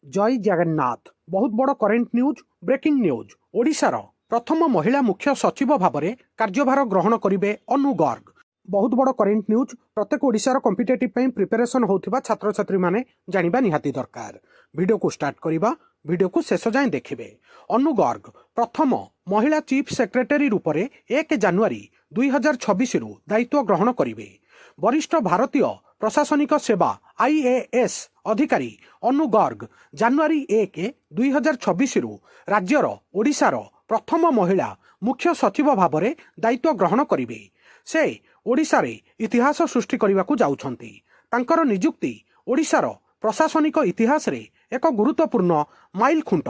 जय जगन्नाथ। बहुत बड़ करेन्ट न्यूज ब्रेकिंग न्यूज। ओडिशार प्रथम महिला मुख्य सचिव भाव में कार्यभार ग्रहण करेंगे अनु गर्ग। बहुत बड़ करेन्ट न्यूज। प्रत्येक ओडिशार कॉम्पिटिटिव प्रिपरेशन होउथिबा छात्र छात्री माने जानिबा निहाती दरकार। वीडियो को स्टार्ट करिबा, वीडियो को शेष जाए देखिबे। अनु गर्ग प्रथम महिला चीफ सेक्रेटरी रूप में 1 जनवरी 2026 रु दायित्व ग्रहण करेंगे। वरिष्ठ भारतीय प्रशासनिक सेवा IAS अधिकारी अनु गर्ग जनवरी 1 2026 रु राज्यर ओडिशार प्रथम महिला मुख्य सचिव भाव में दायित्व ग्रहण करेंगे। से ओडिशा रे इतिहास सृष्टि करने को जाउछंती। तांकर नियुक्ति ओडिशार प्रशासनिक इतिहास रे एक गुरुत्वपूर्ण माइल खुंट।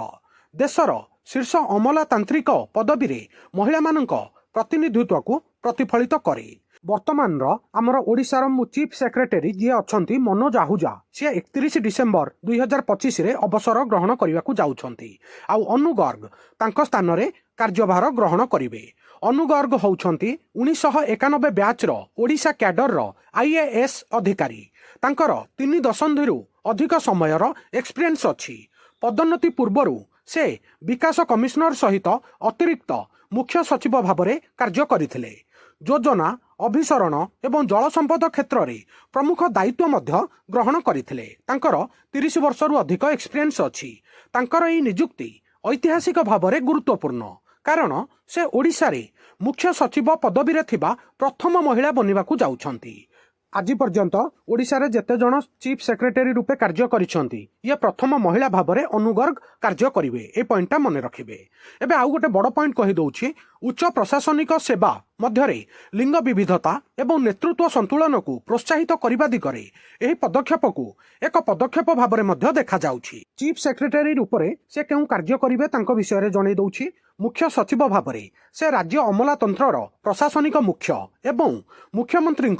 देशर शीर्ष अमलातांत्रिक पदवी रे महिला मानक प्रतिनिधित्व को प्रतिफलित करे। वर्तमान आमर ओडिशार चीफ सेक्रेटरी जी अच्छा मनोज आहूजा सी 31 डिसेम्बर 2025 रे अवसर ग्रहण करने को जाउछंती। आउ अनु गर्ग तांको स्थान रे कार्यभार ग्रहण करिवे। अनु गर्ग होउछंती 1991 बैच रो ओडिशा कैडर रो IAS अधिकारी। तांकर 3 दशंधि अधिक समय एक्सपीरियंस अछि। पदोन्नति पूर्वरु से विकास कमिश्नर सहित अतिरिक्त मुख्य सचिव भाव में कार्य करथिले। योजना अभिसरण एवं जल संपद क्षेत्र में प्रमुख दायित्व मध्य ग्रहण करथिले। तांकर 30 वर्ष रु अधिक एक्सपीरियंस अछि। तांकर एही नियुक्ति ऐतिहासिक भाव में गुरुत्वपूर्ण, कारण से ओडिशा रे मुख्य सचिव पदवी रे थिबा प्रथम महिला बनिबाकू जाउछंती। आज पर्यंत ओडिशा रे जेते जण चीफ सेक्रेटरी रूपे कार्य करिसंती, ये प्रथम महिला भाव में अनु गर्ग कार्य करिवे। ए पॉइंटटा मने रखिबे। एबे आउ गोटे बड़ पॉइंट कहि दउछि। उच्च प्रशासनिक सेवा मध्यरे लिंग विविधता एवं नेतृत्व संतुलन को प्रोत्साहित करने दिगरे एही पदक्षेप को एक पदक्षेप भाव में मध्य देखा जाउछि। चीफ सेक्रेटरी रूप में से केउ कार्य करिवे तांको विषय रे जणै दउछि। मुख्य सचिव भाव में से राज्य अमलातंत्र प्रशासनिक मुख्य एवं मुख्यमंत्री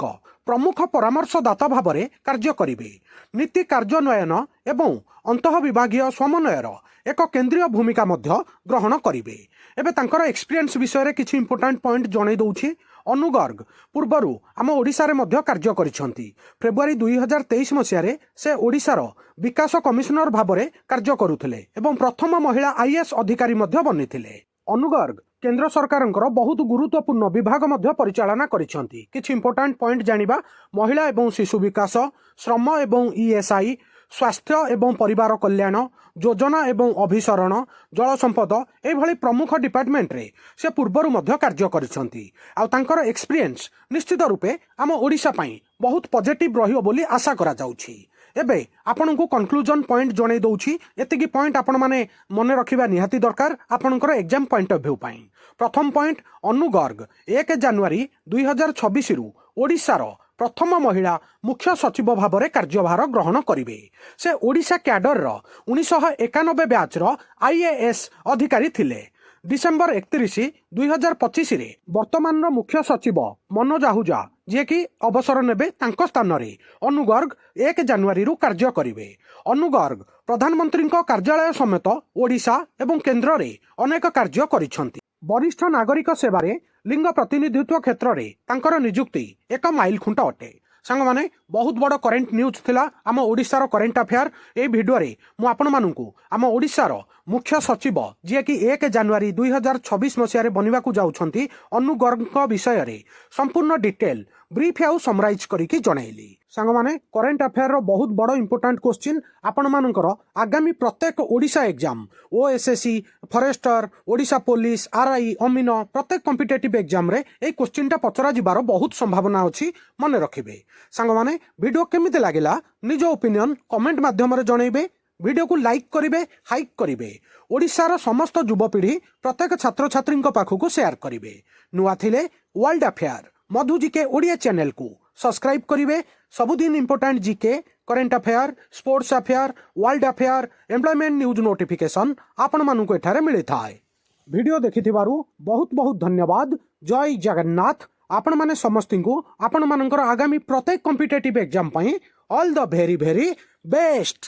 प्रमुख परामर्शदाता भाव में कार्य करिवे। नीति कार्यान्वयन एवं अंतः विभागीय समन्वयर एक केंद्रीय भूमिका मध्य ग्रहण करिवे। एबे तांकर एक्सपीरियंस विषय रे किछि इंपोर्टेंट पॉइंट जणै दउछि। अनु गर्ग पूर्वरु आम ओडिशा रे मध्य कार्य करिसंती। फेब्रुआरी 2023 मसियारे से ओडिशार विकास कमिश्नर भाव में कार्य करुथिले एवं प्रथम महिला IAS अधिकारी मध्य बनिथिले। अनु गर्ग केंद्र सरकारंकर बहुत गुरुत्वपूर्ण विभाग मध्य परिचालना करिसंती। किछि इंपोर्टेंट पॉइंट जानिबा। महिला एवं शिशु विकास, श्रम एवं ESI, स्वास्थ्य एवं परिवार कल्याण, योजना एवं अभिसरण, जल संपद एभली प्रमुख डिपार्टमेंट रे से पूर्वरु मध्य कार्य करिसंती। आ तांकर एक्सपीरियंस निश्चित रूपे आम ओडिशा पई बहुत पॉजिटिव रहियो बोली आशा करा जाउछि। एबे आपन को कंक्लूजन पॉइंट जणै दउछि। एतिकी पॉइंट आपण माने मने रखिबा निहाती दरकार आपनकर एग्जाम पॉइंट ऑफ व्यू पई। प्रथम पॉइंट, अनु गर्ग 1 जनवरी 2026 रु ओडिशार प्रथम महिला मुख्य सचिव भाव में कार्यभार ग्रहण करिवे। से ओडिशा कैडर 1991 बैच रो IAS अधिकारी थिले। डिसेम्बर 31 2025 रे वर्तमान मुख्य सचिव मनोज आहूजा जे कि अवसर नेबे तांको स्थान रे अनु गर्ग 1 जनवरी रु कार्य करिवे। अनु गर्ग प्रधानमंत्री कार्यालय समेत ओडिशा एवं केंद्र रे अनेक कार्य करिसंती। वरिष्ठ नागरिक सेवा रे लिंग प्रतिनिधित्व क्षेत्र रे तांकर नियुक्ति एक माइल खुंट अटे। सांग माने बहुत बड़ करेन्ट न्यूज थिला आम ओडिशार करेन्ट अफेयर। ए भिडियो रे मु आपण मानकु आम ओडिशार मुख्य सचिव जे कि 1 जनवरी 2026 मसिया बनवाक जाउछंती अनु गर्ग विषय रे संपूर्ण डिटेल ब्रीफ आउ समराइज करिकी जणाइली। सांग माने करेन्ट अफेयर रो बहुत बड़ इंपोर्टेंट क्वेश्चन आपण मानकर आगामी प्रत्येक Odisha exam OSSC, forester, Odisha police, RI, अमीन प्रत्येक कॉम्पिटिटिव एग्जाम रे ए क्वेश्चन टा पचरा जिबार बहुत संभावना अछि। मने रखिबे। सांग माने वीडियो केमिते लागिला निज ओपिनियन कमेंट माध्यम रे जणाइबे। वीडियो को लाइक करिवे, हाइक करिवे। ओडिशार समस्त युवपीढ़ी प्रत्येक छात्र छात्री पाखक शेयर करिवे। नुआ थिले वर्ल्ड अफेयर मधु जीके ओडिया चैनल को सब्सक्राइब करिवे। सबुदिन important GK, current affair, sports affair, world affair, employment news notification आपण मानकु एठारे मिली थाए। वीडियो देखिथिबारु बहुत बहुत धन्यवाद। जय जगन्नाथ। आपण माने समस्तिंकु आपण मानकर आगामी प्रत्येक कॉम्पिटिटिव एग्जाम पई all the very very best.